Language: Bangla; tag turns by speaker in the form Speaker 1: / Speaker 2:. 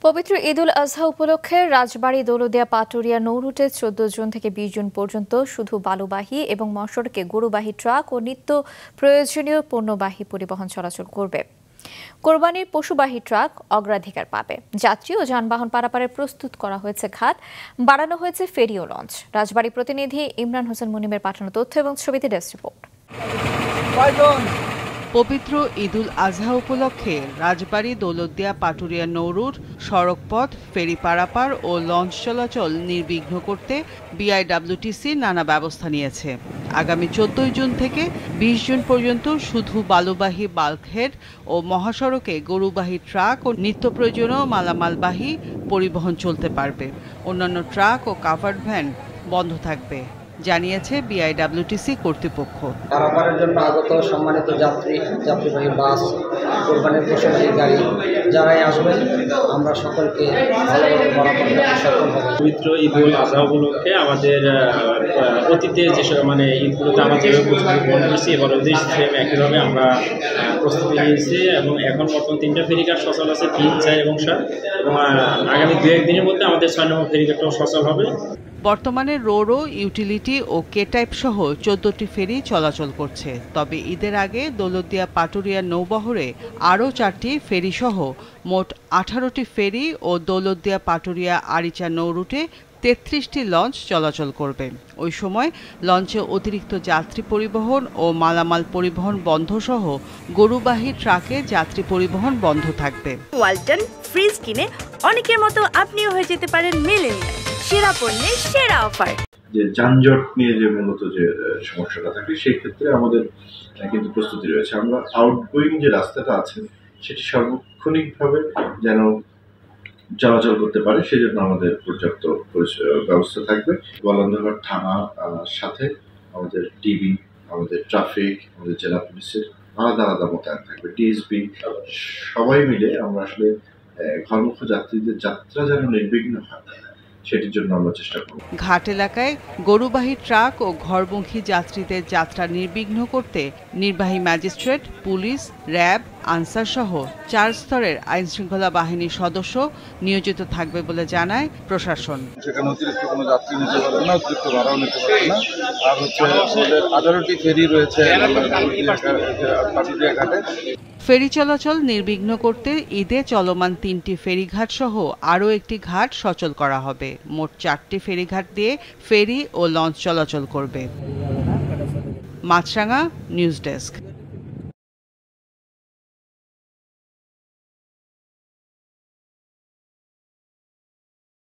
Speaker 1: পবিত্র ঈদুল আজহা উপলক্ষে রাজবাড়ী দৌলতদিয়া পাটুরিয়া নৌরুটে 14 জুন থেকে 20 জুন পর্যন্ত শুধু বালুবাহী এবং মহাসড়কে গরুবাহী ট্রাক ও নিত্য প্রয়োজনীয় পণ্যবাহী পরিবহন চলাচল করবে। কোরবানির পশুবাহী ট্রাক অগ্রাধিকার পাবে। যাত্রী ও যানবাহন পারাপারের প্রস্তুত করা হয়েছে ঘাট, বাড়ানো হয়েছে ফেরি ও লঞ্চ। রাজবাড়ী প্রতিনিধি ইমরান হোসেন মুনিমের পাঠানো তথ্য এবং ছবিতে ডেস্ক রিপোর্ট।
Speaker 2: পবিত্র ঈদুল আজহা উপলক্ষে রাজবাড়ী দৌলতদিয়া পাটুরিয়া নৌরুট সড়কপথ, ফেরি পারাপার ও লঞ্চ চলাচল নির্বিঘ্ন করতে বিআইডব্লিউটিসি নানা ব্যবস্থা নিয়েছে। আগামী 14 জুন থেকে 20 জুন পর্যন্ত শুধু বালুবাহী বাল্কহেড ও মহাসড়কে গরুবাহী ট্রাক ও নিত্য প্রয়োজনীয় মালামালবাহী পরিবহন চলতে পারবে। অন্যান্য ট্রাক ও কাভার্ড ভ্যান বন্ধ থাকবে, জানিয়েছে বিআইডব্লিউটিসি কর্তৃপক্ষ।
Speaker 3: পারাপারের জন্য আগত সম্মানিত যাত্রীবাহী বাস, কোরবানির পশুবাহী গাড়ি যারাই আসবেন, আমরা সকলকে ভালোভাবে পারাপার করতে সক্ষম হব।
Speaker 4: পবিত্র ঈদুল আজহা উপলক্ষে আমাদের অতীতে যেসব ঈদগুলোতে আমরা যেভাবে প্রস্তুতি গ্রহণ করেছি, এবার সেম একইভাবে আমরা প্রস্তুতি নিয়েছি এবং এখন বর্তমান 3টা ফেরিঘাট সচল আছে, 3, 4 এবং 7, এবং আগামী 2-1 দিনের মধ্যে আমাদের 6 নম্বর ফেরিঘাটটাও সচল হবে।
Speaker 2: বর্তমানে রোরো, ইউটিলিটি ও কে টাইপ সহ 14টি ফেরি চলাচল করছে। তবে ঈদের আগে দৌলতদিয়া পাটুরিয়া নৌবহরে আরও 4টি ফেরি সহ মোট 18টি ফেরি ও দৌলতদিয়া পাটুরিয়া আরিচা নৌরুটে 33টি লঞ্চ চলাচল করবে। ওই সময় লঞ্চে অতিরিক্ত যাত্রী পরিবহন ও মালামাল পরিবহন বন্ধ সহ গরুবাহী ট্রাকে যাত্রী পরিবহন বন্ধ থাকবে।
Speaker 5: ওয়ালটন ফ্রিজ কিনে অনেকের মতো আপনিও হয়ে যেতে পারেন মিলেনিয়াল। সেরা পণ্যের সেরা অফার।
Speaker 6: যে যানজট নিয়ে যে মূলত যে সমস্যাটা থাকে, সেই ক্ষেত্রে আমাদের কিন্তু প্রস্তুতি রয়েছে। আমরা আউটগোয়িং যে রাস্তাটা আছে সেটি সার্বক্ষণিকভাবে যেন চলাচল করতে পারে, সেজন্য আমাদের পর্যাপ্ত ব্যবস্থা থাকবে। গোয়ালন্দাঘাট থানার সাথে আমাদের টিভি, আমাদের ট্রাফিক, আমাদের জেলা পুলিশের আলাদা আলাদা মোতায়েন থাকবে, ডিএসপি, সবাই মিলে আমরা আসলে ঘরমুখ যাত্রীদের যাত্রা যেন নির্বিঘ্ন হয় সেটির জন্য আমরা চেষ্টা করব।
Speaker 2: ঘাট এলাকায় গরুবাহী ট্রাক ও ঘরমুখী যাত্রীদের যাত্রা নির্বিঘ্ন করতে নির্বাহী ম্যাজিস্ট্রেট, পুলিশ, র্যাব, আনসার সহ 4 স্তরের আইনশৃঙ্খলা বাহিনীর সদস্য নিয়োজিত থাকবে বলে জানায় প্রশাসন।
Speaker 7: সেখানে অতিরিক্ত কোনো যাত্রী নিতে পারবে না, অতিরিক্ত ভাড়াও নিতে পারবে না। আর আমাদের 18টি ফেরি রয়েছে পাটুরিয়া ঘাটে।
Speaker 2: ফেরি চলাচল নির্বিঘ্ন করতে ঈদে চলমান 3টি ফেরিঘাট সহ আরও একটি ঘাট সচল করা হবে। মোট 4টি ফেরিঘাট দিয়ে ফেরি ও লঞ্চ চলাচল করবে। মাছরাঙা নিউজ ডেস্ক।